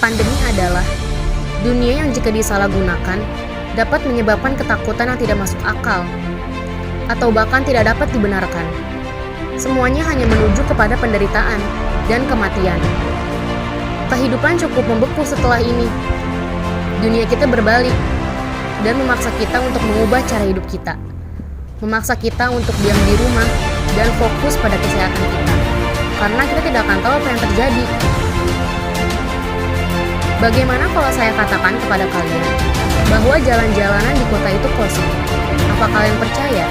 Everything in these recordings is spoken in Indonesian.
Pandemi adalah dunia yang jika disalahgunakan dapat menyebabkan ketakutan yang tidak masuk akal atau bahkan tidak dapat dibenarkan. Semuanya hanya menuju kepada penderitaan dan kematian. Kehidupan cukup membeku setelah ini. Dunia kita berbalik dan memaksa kita untuk mengubah cara hidup kita. Memaksa kita untuk diam di rumah dan fokus pada kesehatan kita. Karena kita tidak akan tahu apa yang terjadi. Bagaimana kalau saya katakan kepada kalian bahwa jalan-jalanan di kota itu kosong? Apa kalian percaya?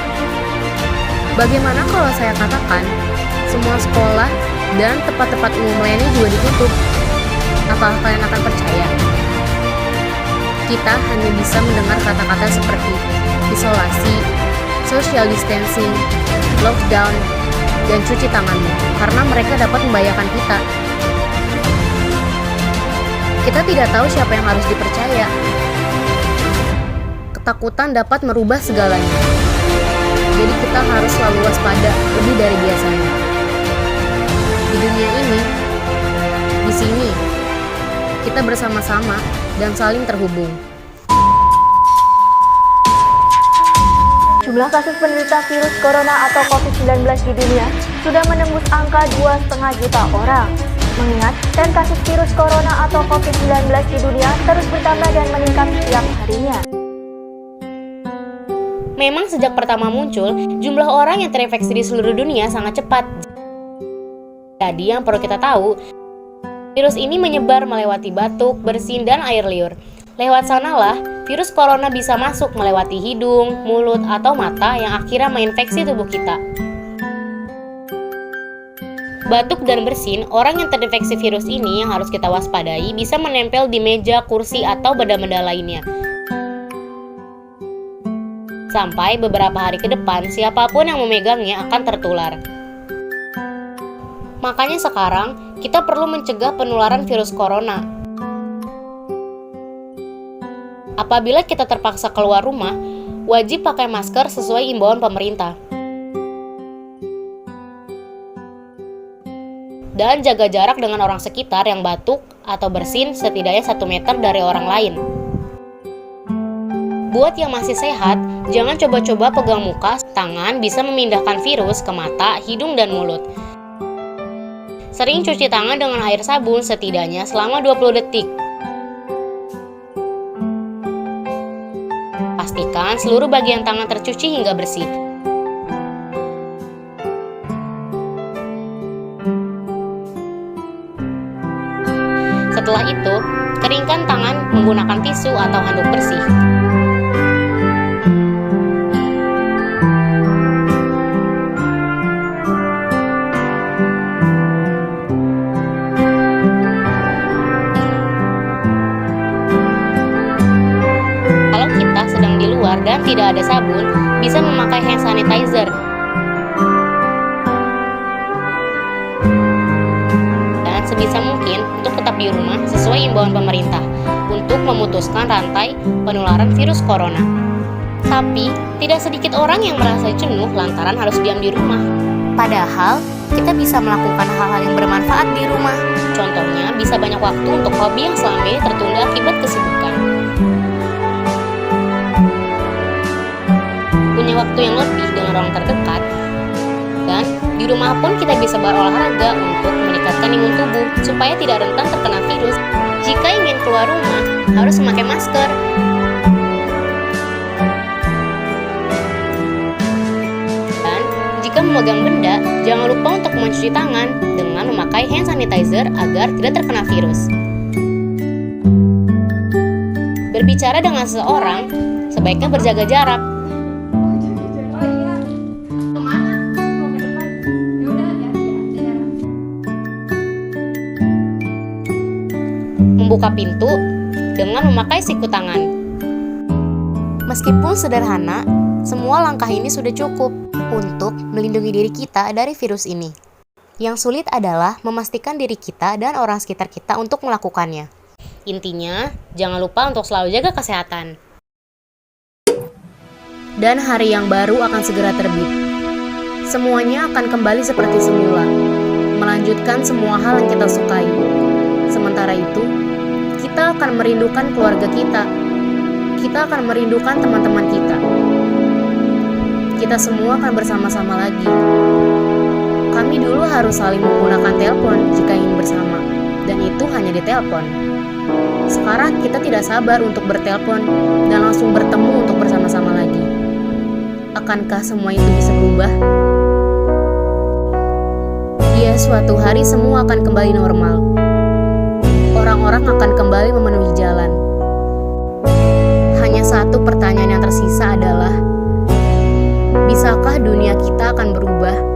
Bagaimana kalau saya katakan semua sekolah dan tempat-tempat umum lainnya juga ditutup? Apakah kalian akan percaya? Kita hanya bisa mendengar kata-kata seperti isolasi, social distancing, lockdown, dan cuci tanganmu karena mereka dapat membahayakan kita. Kita tidak tahu siapa yang harus dipercaya. Ketakutan dapat merubah segalanya. Jadi kita harus selalu waspada lebih dari biasanya. Di dunia ini, di sini, kita bersama-sama dan saling terhubung. Jumlah kasus penderita virus corona atau COVID-19 di dunia sudah menembus angka 2,5 juta orang. Mengingat tren kasus virus corona atau COVID-19 di dunia terus bertambah dan meningkat setiap harinya. Memang sejak pertama muncul, jumlah orang yang terinfeksi di seluruh dunia sangat cepat. Jadi yang perlu kita tahu, virus ini menyebar melewati batuk, bersin, dan air liur. Lewat sanalah, virus corona bisa masuk melewati hidung, mulut, atau mata yang akhirnya menginfeksi tubuh kita. Batuk dan bersin, orang yang terinfeksi virus ini yang harus kita waspadai bisa menempel di meja, kursi, atau benda-benda lainnya. Sampai beberapa hari ke depan, siapapun yang memegangnya akan tertular. Makanya sekarang, kita perlu mencegah penularan virus corona. Apabila kita terpaksa keluar rumah, wajib pakai masker sesuai imbauan pemerintah. Dan jaga jarak dengan orang sekitar yang batuk atau bersin setidaknya 1 meter dari orang lain. Buat yang masih sehat, jangan coba-coba pegang muka, tangan bisa memindahkan virus ke mata, hidung, dan mulut. Sering cuci tangan dengan air sabun setidaknya selama 20 detik. Pastikan seluruh bagian tangan tercuci hingga bersih. Setelah itu, keringkan tangan menggunakan tisu atau handuk bersih. Kalau kita sedang di luar dan tidak ada sabun, bisa memakai hand sanitizer. Dan sebisa mungkin untuk tetap di rumah sesuai imbauan pemerintah untuk memutuskan rantai penularan virus corona. Tapi, tidak sedikit orang yang merasa jenuh lantaran harus diam di rumah. Padahal, kita bisa melakukan hal-hal yang bermanfaat di rumah. Contohnya, bisa banyak waktu untuk hobi yang selama ini tertunda akibat kesibukan. Punya waktu yang lebih dengan orang terdekat. Dan di rumah pun kita bisa berolahraga untuk meningkatkan imun tubuh supaya tidak rentan terkena virus. Jika ingin keluar rumah, harus memakai masker. Dan jika memegang benda, jangan lupa untuk mencuci tangan dengan memakai hand sanitizer agar tidak terkena virus. Berbicara dengan seseorang, sebaiknya berjaga jarak. Membuka pintu dengan memakai siku tangan. Meskipun sederhana, semua langkah ini sudah cukup untuk melindungi diri kita dari virus ini. Yang sulit adalah memastikan diri kita dan orang sekitar kita untuk melakukannya. Intinya, jangan lupa untuk selalu jaga kesehatan. Dan hari yang baru akan segera terbit. Semuanya akan kembali seperti semula, melanjutkan semua hal yang kita sukai. Sementara itu, kita akan merindukan keluarga kita. Kita akan merindukan teman-teman kita. Kita semua akan bersama-sama lagi. Kami dulu harus saling menggunakan telepon jika ingin bersama, dan itu hanya di telepon. Sekarang kita tidak sabar untuk bertelepon dan langsung bertemu untuk bersama-sama lagi. Akankah semua itu bisa berubah? Ya, suatu hari semua akan kembali normal. Orang-orang akan kembali memenuhi jalan. Hanya satu pertanyaan yang tersisa adalah, bisakah dunia kita akan berubah?